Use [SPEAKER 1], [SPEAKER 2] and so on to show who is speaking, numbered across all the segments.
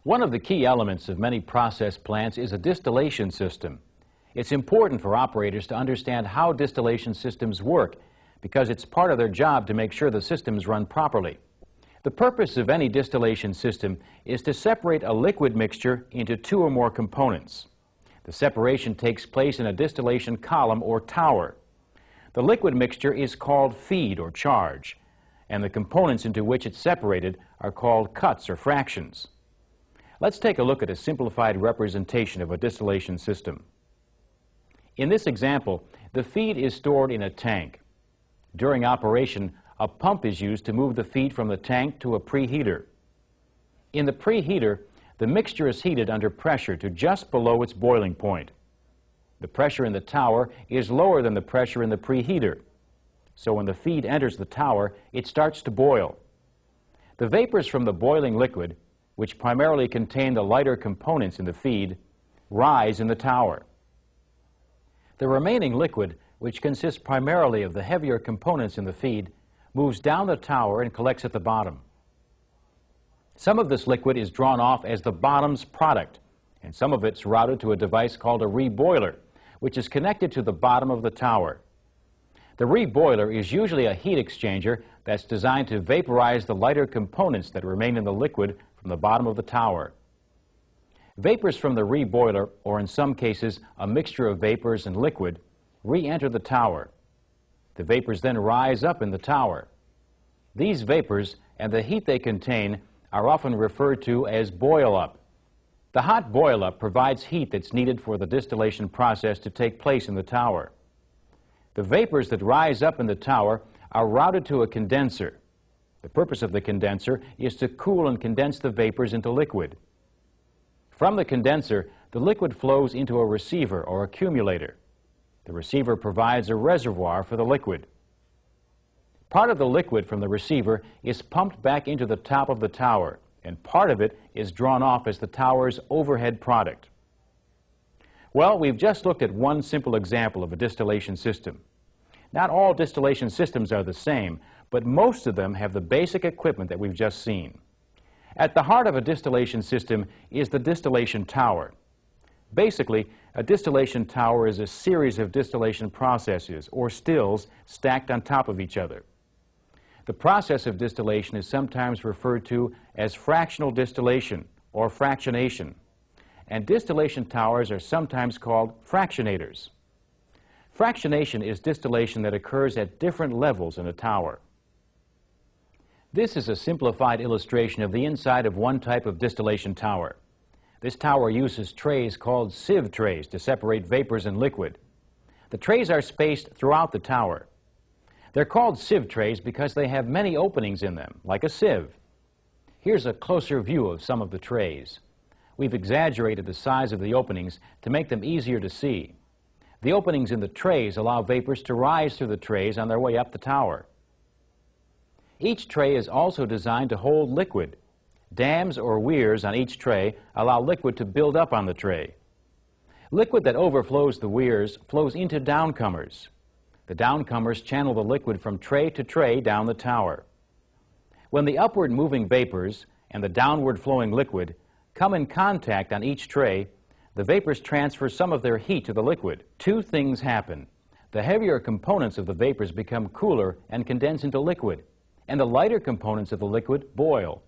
[SPEAKER 1] One of the key elements of many process plants is a distillation system. It's important for operators to understand how distillation systems work because it's part of their job to make sure the systems run properly. The purpose of any distillation system is to separate a liquid mixture into two or more components. The separation takes place in a distillation column or tower. The liquid mixture is called feed or charge, and the components into which it's separated are called cuts or fractions. Let's take a look at a simplified representation of a distillation system. In this example, the feed is stored in a tank. During operation, a pump is used to move the feed from the tank to a preheater. In the preheater, the mixture is heated under pressure to just below its boiling point. The pressure in the tower is lower than the pressure in the preheater. So when the feed enters the tower, it starts to boil. The vapors from the boiling liquid, which primarily contain the lighter components in the feed, rise in the tower. The remaining liquid, which consists primarily of the heavier components in the feed, moves down the tower and collects at the bottom. Some of this liquid is drawn off as the bottom's product, and some of it's routed to a device called a reboiler, which is connected to the bottom of the tower. The reboiler is usually a heat exchanger that's designed to vaporize the lighter components that remain in the liquid from the bottom of the tower. Vapors from the reboiler, or in some cases a mixture of vapors and liquid, re-enter the tower. The vapors then rise up in the tower. These vapors and the heat they contain are often referred to as boil-up. The hot boil-up provides heat that's needed for the distillation process to take place in the tower. The vapors that rise up in the tower are routed to a condenser. The purpose of the condenser is to cool and condense the vapors into liquid. From the condenser, the liquid flows into a receiver or accumulator. The receiver provides a reservoir for the liquid. Part of the liquid from the receiver is pumped back into the top of the tower, and part of it is drawn off as the tower's overhead product. Well, we've just looked at one simple example of a distillation system. Not all distillation systems are the same, but most of them have the basic equipment that we've just seen. At the heart of a distillation system is the distillation tower. Basically, a distillation tower is a series of distillation processes, or stills, stacked on top of each other. The process of distillation is sometimes referred to as fractional distillation or fractionation, and distillation towers are sometimes called fractionators. Fractionation is distillation that occurs at different levels in a tower. This is a simplified illustration of the inside of one type of distillation tower. This tower uses trays called sieve trays to separate vapors and liquid. The trays are spaced throughout the tower. They're called sieve trays because they have many openings in them, like a sieve. Here's a closer view of some of the trays. We've exaggerated the size of the openings to make them easier to see. The openings in the trays allow vapors to rise through the trays on their way up the tower. Each tray is also designed to hold liquid. Dams or weirs on each tray allow liquid to build up on the tray. Liquid that overflows the weirs flows into downcomers. The downcomers channel the liquid from tray to tray down the tower. When the upward moving vapors and the downward flowing liquid come in contact on each tray, the vapors transfer some of their heat to the liquid. Two things happen. The heavier components of the vapors become cooler and condense into liquid, and the lighter components of the liquid boil.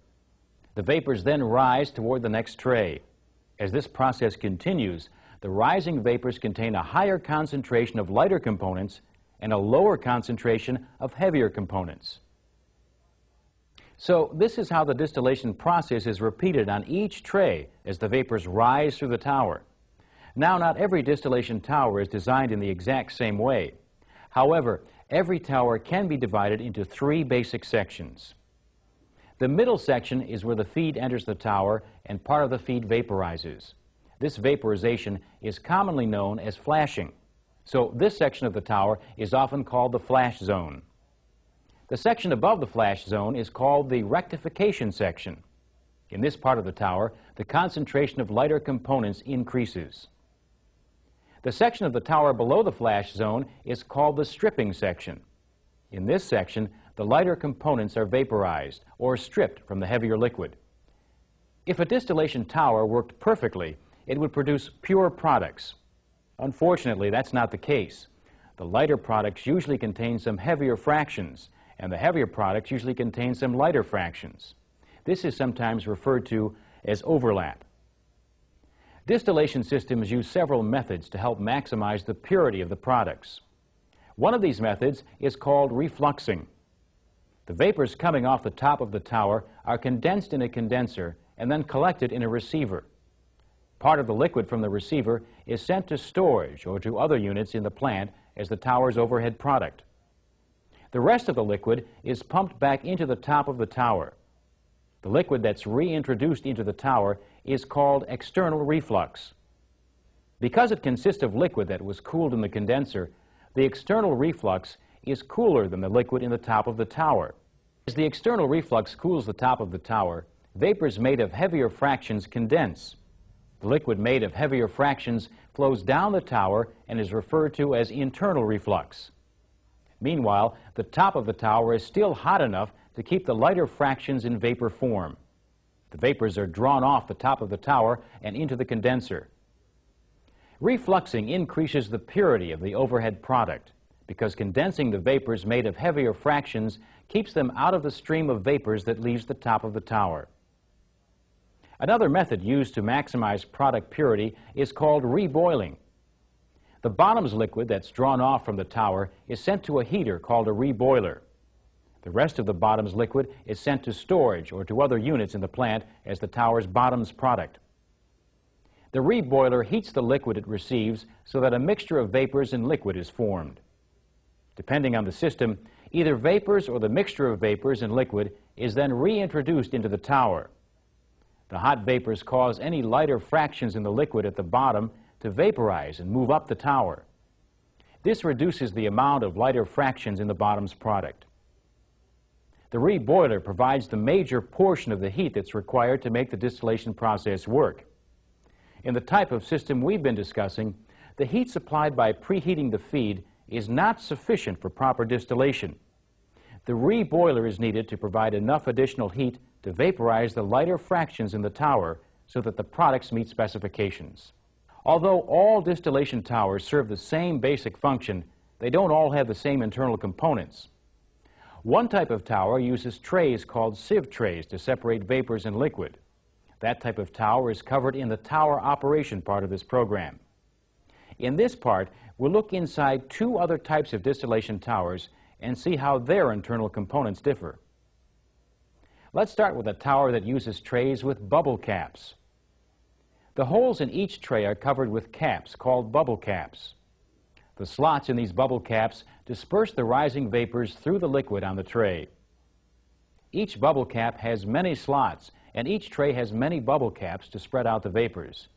[SPEAKER 1] The vapors then rise toward the next tray. As this process continues, the rising vapors contain a higher concentration of lighter components and a lower concentration of heavier components. So this is how the distillation process is repeated on each tray as the vapors rise through the tower. Now, not every distillation tower is designed in the exact same way. However, every tower can be divided into three basic sections. The middle section is where the feed enters the tower and part of the feed vaporizes. This vaporization is commonly known as flashing. So this section of the tower is often called the flash zone. The section above the flash zone is called the rectification section. In this part of the tower, the concentration of lighter components increases. The section of the tower below the flash zone is called the stripping section. In this section, the lighter components are vaporized or stripped from the heavier liquid. If a distillation tower worked perfectly, it would produce pure products. Unfortunately, that's not the case. The lighter products usually contain some heavier fractions, and the heavier products usually contain some lighter fractions. This is sometimes referred to as overlap. Distillation systems use several methods to help maximize the purity of the products. One of these methods is called refluxing. The vapors coming off the top of the tower are condensed in a condenser and then collected in a receiver. Part of the liquid from the receiver is sent to storage or to other units in the plant as the tower's overhead product. The rest of the liquid is pumped back into the top of the tower. The liquid that's reintroduced into the tower is called external reflux. Because it consists of liquid that was cooled in the condenser, the external reflux is cooler than the liquid in the top of the tower. As the external reflux cools the top of the tower, vapors made of heavier fractions condense. The liquid made of heavier fractions flows down the tower and is referred to as internal reflux. Meanwhile, the top of the tower is still hot enough to keep the lighter fractions in vapor form. The vapors are drawn off the top of the tower and into the condenser. Refluxing increases the purity of the overhead product because condensing the vapors made of heavier fractions keeps them out of the stream of vapors that leaves the top of the tower. Another method used to maximize product purity is called reboiling. The bottom's liquid that's drawn off from the tower is sent to a heater called a reboiler. The rest of the bottom's liquid is sent to storage or to other units in the plant as the tower's bottom's product. The reboiler heats the liquid it receives so that a mixture of vapors and liquid is formed. Depending on the system, either vapors or the mixture of vapors and liquid is then reintroduced into the tower. The hot vapors cause any lighter fractions in the liquid at the bottom to vaporize and move up the tower. This reduces the amount of lighter fractions in the bottom's product. The reboiler provides the major portion of the heat that's required to make the distillation process work. In the type of system we've been discussing, the heat supplied by preheating the feed is not sufficient for proper distillation. The reboiler is needed to provide enough additional heat to vaporize the lighter fractions in the tower so that the products meet specifications. Although all distillation towers serve the same basic function, they don't all have the same internal components. One type of tower uses trays called sieve trays to separate vapors and liquid. That type of tower is covered in the tower operation part of this program. In this part, we'll look inside two other types of distillation towers and see how their internal components differ. Let's start with a tower that uses trays with bubble caps. The holes in each tray are covered with caps called bubble caps. The slots in these bubble caps disperse the rising vapors through the liquid on the tray. Each bubble cap has many slots, and each tray has many bubble caps to spread out the vapors.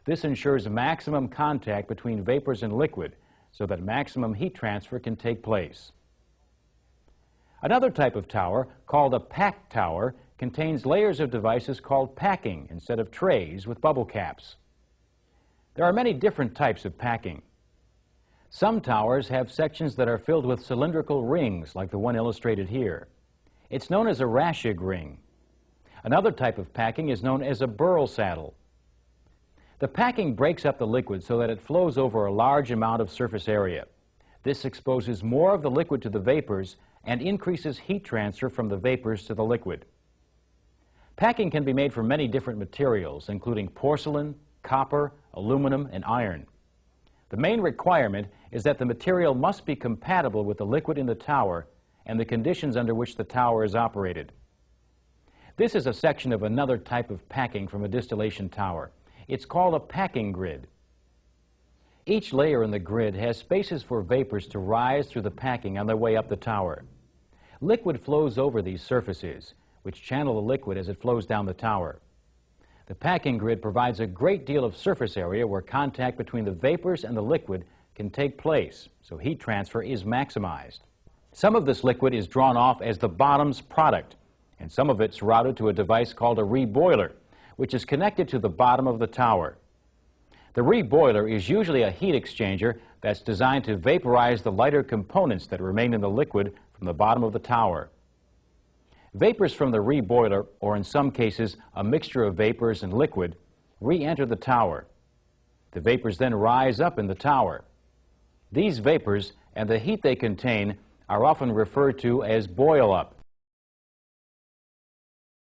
[SPEAKER 1] This ensures maximum contact between vapors and liquid so that maximum heat transfer can take place. Another type of tower, called a packed tower, contains layers of devices called packing instead of trays with bubble caps. There are many different types of packing. Some towers have sections that are filled with cylindrical rings like the one illustrated here. It's known as a Raschig ring. Another type of packing is known as a burl saddle. The packing breaks up the liquid so that it flows over a large amount of surface area. This exposes more of the liquid to the vapors and increases heat transfer from the vapors to the liquid. Packing can be made from many different materials, including porcelain, copper, aluminum, and iron. The main requirement is that the material must be compatible with the liquid in the tower and the conditions under which the tower is operated. This is a section of another type of packing from a distillation tower. It's called a packing grid. Each layer in the grid has spaces for vapors to rise through the packing on their way up the tower. Liquid flows over these surfaces, which channel the liquid as it flows down the tower. The packing grid provides a great deal of surface area where contact between the vapors and the liquid can take place, so heat transfer is maximized. Some of this liquid is drawn off as the bottom's product, and some of it's routed to a device called a reboiler, which is connected to the bottom of the tower. The reboiler is usually a heat exchanger that's designed to vaporize the lighter components that remain in the liquid from the bottom of the tower. Vapors from the reboiler, or in some cases a mixture of vapors and liquid, re-enter the tower. The vapors then rise up in the tower. These vapors and the heat they contain are often referred to as boil-up.